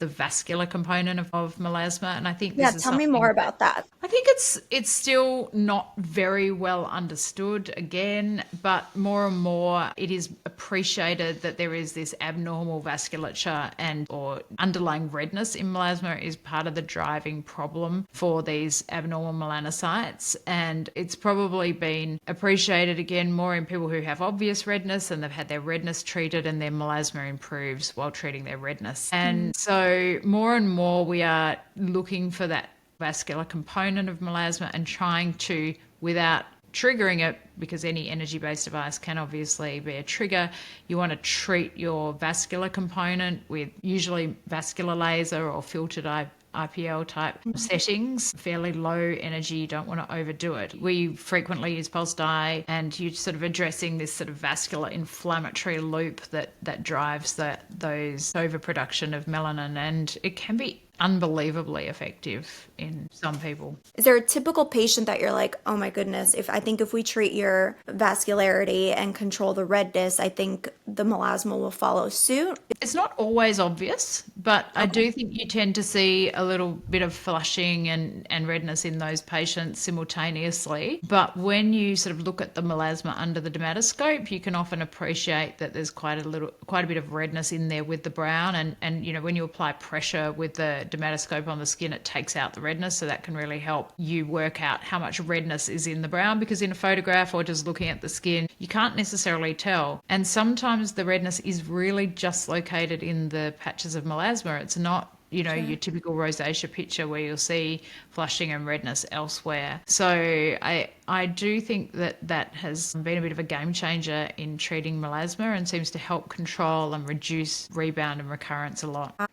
the vascular component of melasma. And I think Yeah, this is tell me more something about that. I think it's still not very well understood again, but more and more it is appreciated that there is this abnormal vasculature and or underlying redness in melasma is part of the driving problem for these abnormal melanocytes. And it's probably been appreciated again more in people who have obvious redness and they've had their redness treated and their melasma improves while treating their redness. And so more and more we are looking for that vascular component of melasma and trying to, without triggering it, because any energy-based device can obviously be a trigger, you want to treat your vascular component with usually vascular laser or filtered IPL type settings, fairly low energy, you don't want to overdo it. We frequently use pulse dye and you're sort of addressing this sort of vascular inflammatory loop that drives those overproduction of melanin, and it can be unbelievably effective in some people. Is there a typical patient that you're like, oh my goodness, if we treat your vascularity and control the redness, I think the melasma will follow suit? It's not always obvious, but I do think you tend to see a little bit of flushing and redness in those patients simultaneously. But when you sort of look at the melasma under the dermatoscope, you can often appreciate that there's quite a bit of redness in there with the brown. And you know, when you apply pressure with the dermatoscope on the skin, it takes out the redness, so that can really help you work out how much redness is in the brown, because in a photograph or just looking at the skin you can't necessarily tell, and sometimes the redness is really just located in the patches of melasma. It's not, you know, your typical rosacea picture where you'll see flushing and redness elsewhere. So I do think that has been a bit of a game changer in treating melasma and seems to help control and reduce rebound and recurrence a lot.